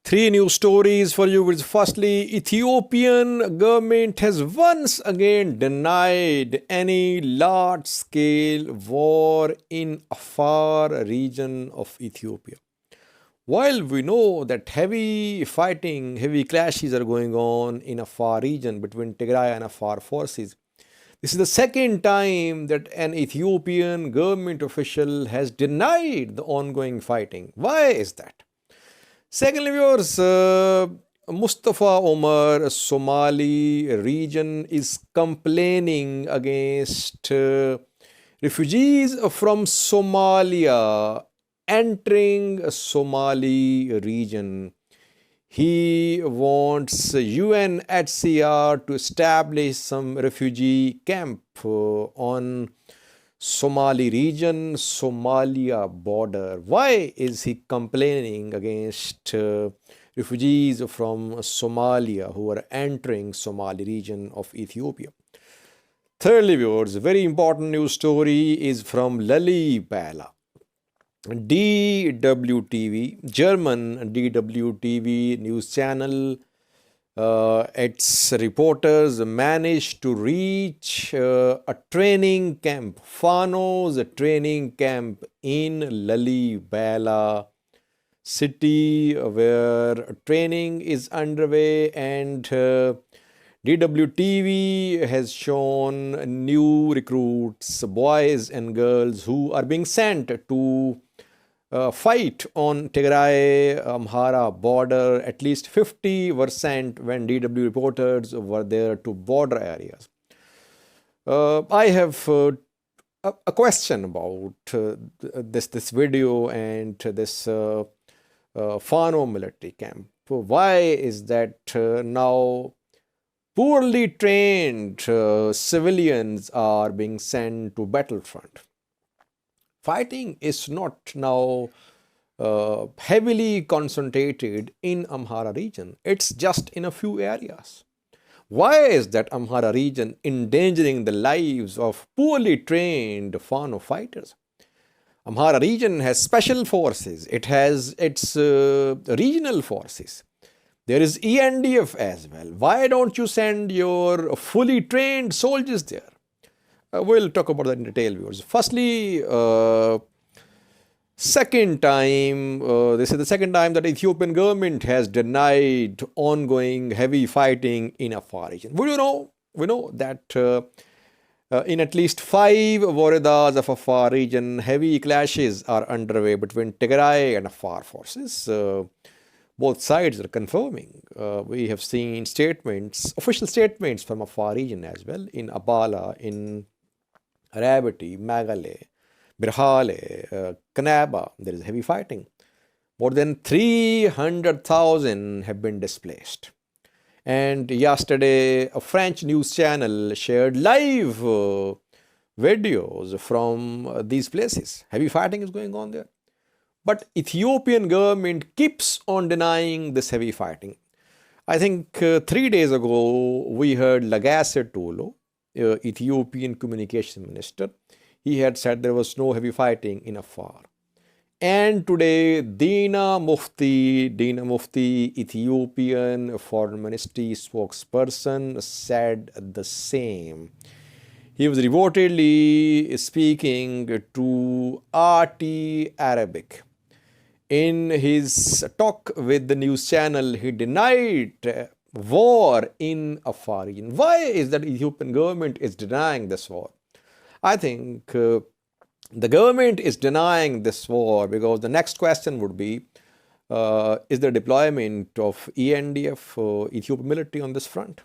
Three news stories for you. Firstly, Ethiopian government has once again denied any large-scale war in Afar region of Ethiopia. While we know that heavy fighting, heavy clashes are going on in Afar region between Tigray and Afar forces, this is the second time that an Ethiopian government official has denied the ongoing fighting. Why is that? Secondly, viewers, Mustafa Omar, Somali region is complaining against refugees from Somalia entering Somali region. He wants UNHCR to establish some refugee camp on Somali region, Somalia border. Why is he complaining against refugees from Somalia who are entering Somali region of Ethiopia? Thirdly, viewers, a very important news story is from Lalibela. DWTV, German DWTV news channel, its reporters managed to reach a training camp, Fano's training camp in Lalibela city where training is underway, and DWTV has shown new recruits, boys and girls who are being sent to fight on Tigray Amhara border. At least 50 were sent when DW reporters were there to border areas. I have a question about this video and this Fano military camp. Why is that now poorly trained civilians are being sent to battlefront? Fighting is not now heavily concentrated in Amhara region. It's just in a few areas. Why is that Amhara region endangering the lives of poorly trained Fano fighters? Amhara region has special forces. It has its regional forces. There is ENDF as well. Why don't you send your fully trained soldiers there? We'll talk about that in detail, viewers. Firstly, second time, this is the second time that Ethiopian government has denied ongoing heavy fighting in Afar region. We know that in at least 5 Woredas of Afar region, heavy clashes are underway between Tigray and Afar forces. Both sides are confirming. We have seen statements, official statements from Afar region as well, in Abala, in Arabati, Magale, Birhale, Kanaba. There is heavy fighting. More than 300,000 have been displaced. And yesterday, a French news channel shared live videos from these places. Heavy fighting is going on there. But Ethiopian government keeps on denying this heavy fighting. I think 3 days ago, we heard Lagasse Tolo, Ethiopian communication minister. He had said there was no heavy fighting in Afar. And today, Dina Mufti, Ethiopian foreign ministry spokesperson, said the same. He was reportedly speaking to RT Arabic. In his talk with the news channel, he denied war in Afar region. Why is that Ethiopian government is denying this war? I think the government is denying this war because the next question would be, is there deployment of ENDF, Ethiopian military on this front?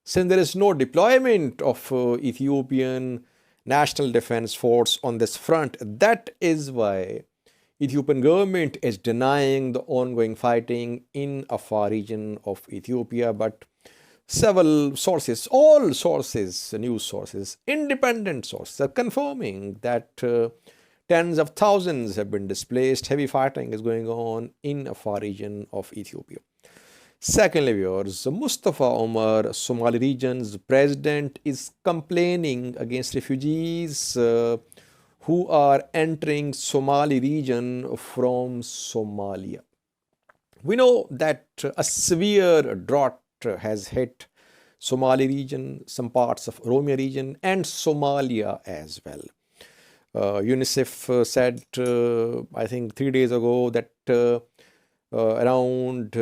Since there is no deployment of Ethiopian National Defense Force on this front, that is why Ethiopian government is denying the ongoing fighting in Afar region of Ethiopia. But several sources, all sources, news sources, independent sources are confirming that tens of thousands have been displaced. Heavy fighting is going on in Afar region of Ethiopia. Secondly, viewers, Mustafa Omar, Somali region's president, is complaining against refugees who are entering Somali region from Somalia. We know that a severe drought has hit Somali region, some parts of Oromia region, and Somalia as well. UNICEF said, I think 3 days ago, that around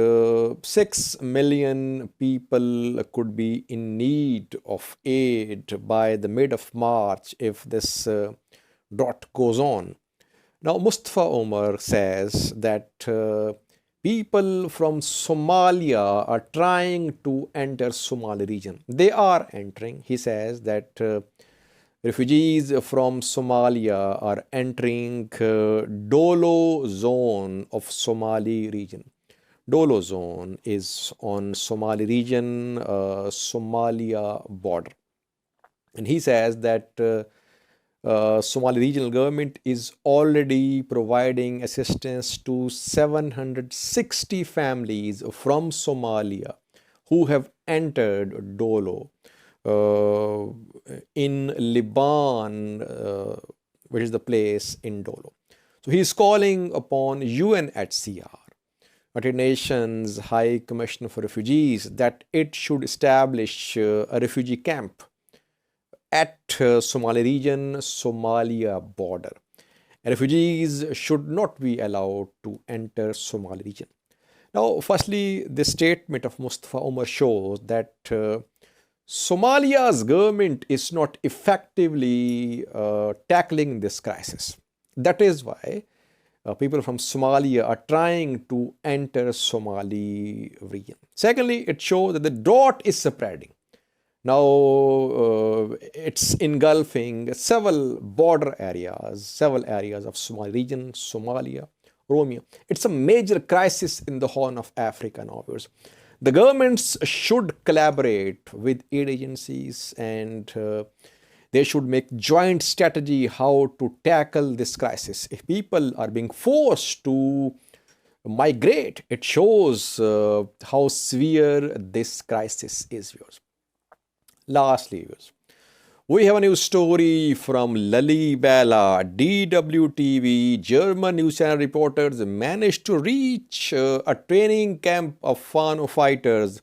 6 million people could be in need of aid by the mid of March if this drought goes on. Now, Mustafa Omar says that people from Somalia are trying to enter Somali region. They are entering. He says that refugees from Somalia are entering Dolo zone of Somali region. Dolo zone is on Somali region, Somalia border. And he says that Somali regional government is already providing assistance to 760 families from Somalia who have entered Dolo in Liban, which is the place in Dolo. So he is calling upon UNHCR, United Nations High Commissioner for Refugees, that it should establish a refugee camp at Somali region, Somalia border. Refugees should not be allowed to enter Somali region. Now, firstly, the statement of Mustafa Omar shows that Somalia's government is not effectively tackling this crisis. That is why people from Somalia are trying to enter Somali region. Secondly, it shows that the drought is spreading. Now, it's engulfing several border areas, several areas of Somali region, Somalia, Oromia. It's a major crisis in the Horn of Africa now. The governments should collaborate with aid agencies, and they should make joint strategy how to tackle this crisis. If people are being forced to migrate, it shows how severe this crisis is. Lastly, we have a news story from Lalibela. DWTV, German news channel reporters managed to reach a training camp of Fano fighters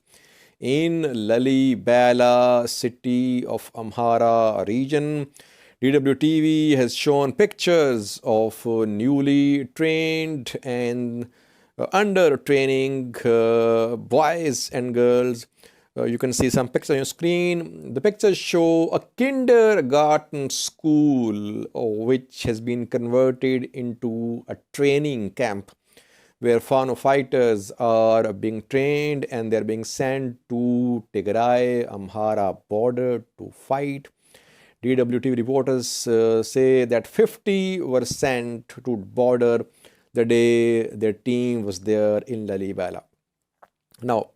in Lalibela city of Amhara region. DWTV has shown pictures of newly trained and under training boys and girls. You can see some pictures on your screen. The pictures show a kindergarten school which has been converted into a training camp where Fano fighters are being trained and they're being sent to Tigray-Amhara border to fight. DWTV reporters say that 50 were sent to border the day their team was there in Lalibela. Now,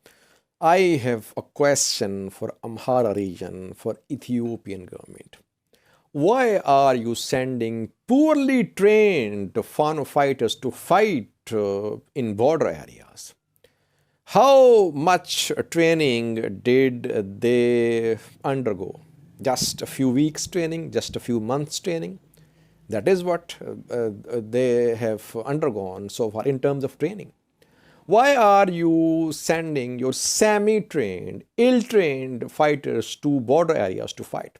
I have a question for Amhara region, for Ethiopian government. Why are you sending poorly trained Fano fighters to fight in border areas? How much training did they undergo? Just a few weeks training, just a few months training? That is what they have undergone so far in terms of training. Why are you sending your semi-trained, ill-trained fighters to border areas to fight?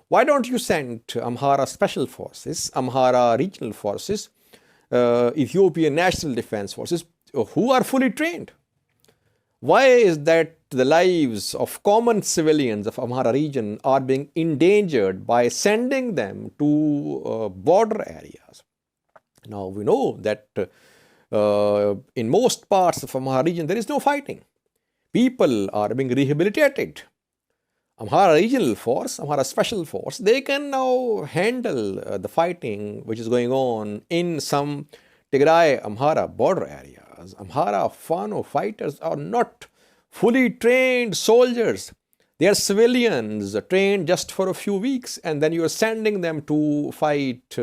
Why don't you send Amhara Special Forces, Amhara Regional Forces, Ethiopian National Defense Forces, who are fully trained? Why is that the lives of common civilians of Amhara region are being endangered by sending them to border areas? Now, we know that in most parts of Amhara region, there is no fighting. People are being rehabilitated. Amhara Regional Force, Amhara Special Force, they can now handle the fighting which is going on in some Tigray-Amhara border areas. Amhara Fano fighters are not fully trained soldiers. They are civilians trained just for a few weeks, and then you are sending them to fight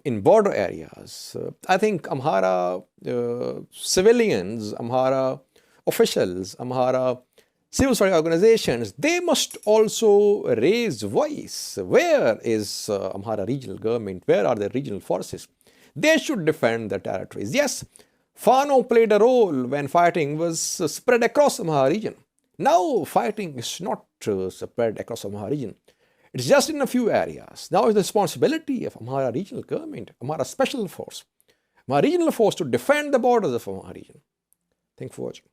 in border areas. I think Amhara civilians, Amhara officials, Amhara civil society organizations, they must also raise voice. Where is Amhara regional government? Where are the regional forces? They should defend the territories. Yes, Fano played a role when fighting was spread across the Amhara region. Now fighting is not spread across the Amhara region. It's just in a few areas. Now it's the responsibility of Amhara regional government, Amhara special force, Amhara regional force to defend the borders of Amhara region. Thanks for watching.